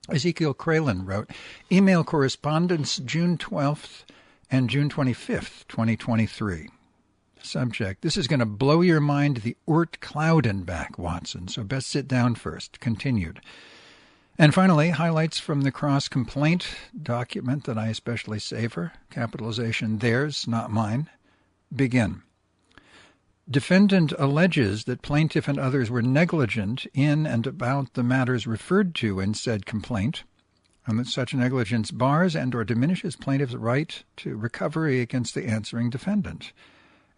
Ezekiel Kralin wrote, email correspondence June 12th and June 25th, 2023. Subject, this is going to blow your mind, the Oort Cloudenbach, Watson, so best sit down first. Continued. And finally, highlights from the cross-complaint document that I especially savor. Capitalization, theirs, not mine. Begin. Defendant alleges that plaintiff and others were negligent in and about the matters referred to in said complaint, and that such negligence bars and or diminishes plaintiff's right to recovery against the answering defendant.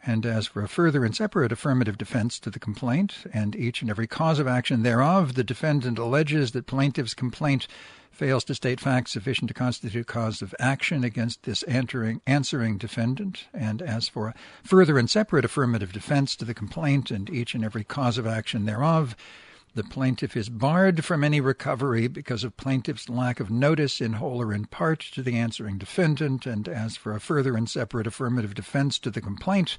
And as for a further and separate affirmative defense to the complaint and each and every cause of action thereof, the defendant alleges that plaintiff's complaint fails to state facts sufficient to constitute cause of action against this answering defendant. And as for a further and separate affirmative defense to the complaint and each and every cause of action thereof, the plaintiff is barred from any recovery because of plaintiff's lack of notice in whole or in part to the answering defendant. And as for a further and separate affirmative defense to the complaint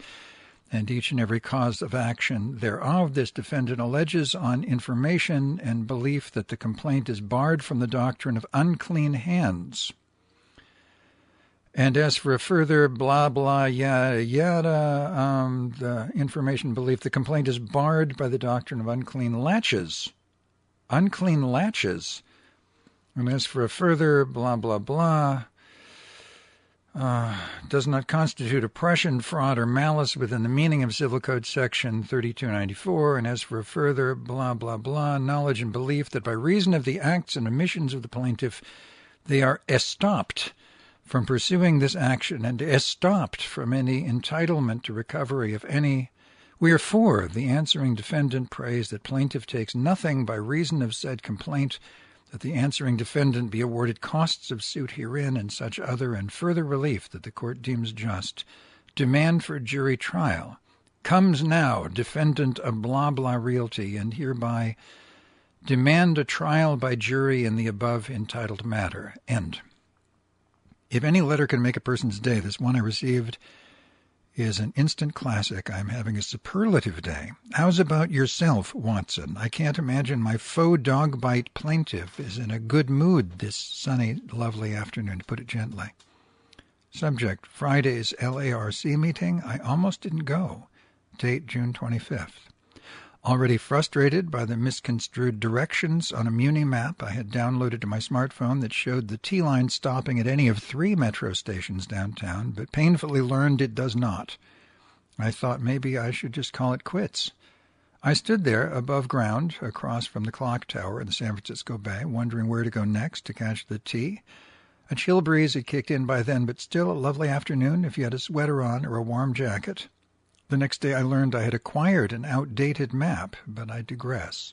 and each and every cause of action thereof, this defendant alleges on information and belief that the complaint is barred from the doctrine of unclean hands. And as for a further blah, blah, yada, yada, the information belief, the complaint is barred by the doctrine of unclean latches. Unclean latches. And as for a further blah, blah, blah, does not constitute oppression, fraud, or malice within the meaning of Civil Code Section 3294. And as for a further blah, blah, blah, knowledge and belief that by reason of the acts and omissions of the plaintiff, they are estopped from pursuing this action and estopped from any entitlement to recovery of any. Wherefore, the answering defendant prays that plaintiff takes nothing by reason of said complaint, that the answering defendant be awarded costs of suit herein and such other and further relief that the court deems just. Demand for jury trial. Comes now, defendant of blah blah realty, and hereby demand a trial by jury in the above entitled matter. End. If any letter can make a person's day, this one I received is an instant classic. I'm having a superlative day. How's about yourself, Watson? I can't imagine my faux dog bite plaintiff is in a good mood this sunny, lovely afternoon, to put it gently. Subject, Friday's LARC meeting. I almost didn't go. Date, June 25th. Already frustrated by the misconstrued directions on a Muni map I had downloaded to my smartphone that showed the T-line stopping at any of 3 metro stations downtown, but painfully learned it does not. I thought maybe I should just call it quits. I stood there above ground across from the clock tower in the San Francisco Bay, wondering where to go next to catch the T. A chill breeze had kicked in by then, but still a lovely afternoon if you had a sweater on or a warm jacket. The next day I learned I had acquired an outdated map, but I digress.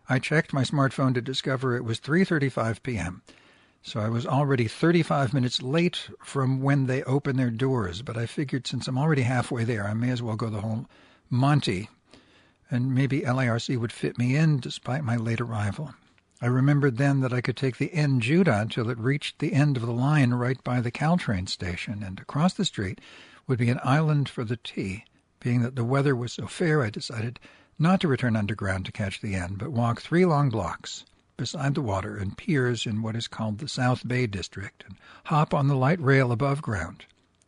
I checked my smartphone to discover it was 3:35 p.m., so I was already 35 minutes late from when they open their doors, but I figured since I'm already halfway there, I may as well go the whole Monty, and maybe LARC would fit me in despite my late arrival. I remembered then that I could take the N Judah until it reached the end of the line right by the Caltrain station, and across the street would be an island for the T. Being that the weather was so fair, I decided not to return underground to catch the N, but walk 3 long blocks beside the water and piers in what is called the South Bay District, and hop on the light rail above ground.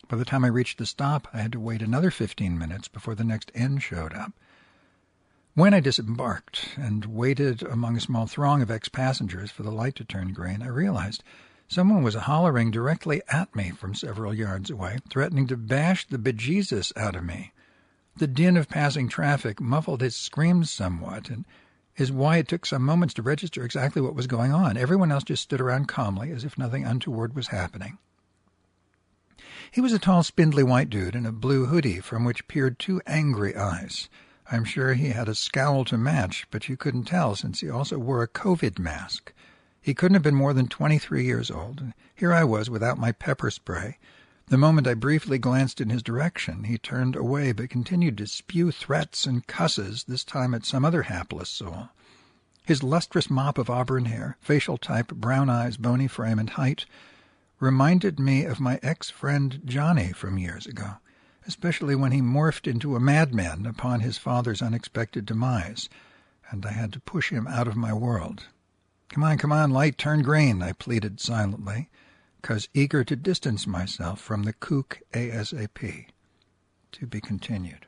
By the time I reached the stop, I had to wait another 15 minutes before the next N showed up. When I disembarked and waited among a small throng of ex-passengers for the light to turn green, I realized someone was hollering directly at me from several yards away, threatening to bash the bejesus out of me. The din of passing traffic muffled his screams somewhat, and is why it took some moments to register exactly what was going on. Everyone else just stood around calmly, as if nothing untoward was happening. He was a tall, spindly white dude in a blue hoodie from which peered 2 angry eyes. I'm sure he had a scowl to match, but you couldn't tell since he also wore a COVID mask. He couldn't have been more than 23 years old, and here I was without my pepper spray. The moment I briefly glanced in his direction, he turned away but continued to spew threats and cusses, this time at some other hapless soul. His lustrous mop of auburn hair, facial type, brown eyes, bony frame, and height reminded me of my ex-friend Johnny from years ago, especially when he morphed into a madman upon his father's unexpected demise, and I had to push him out of my world. Come on, light, turn green, I pleaded silently, 'cause eager to distance myself from the kook ASAP. To be continued.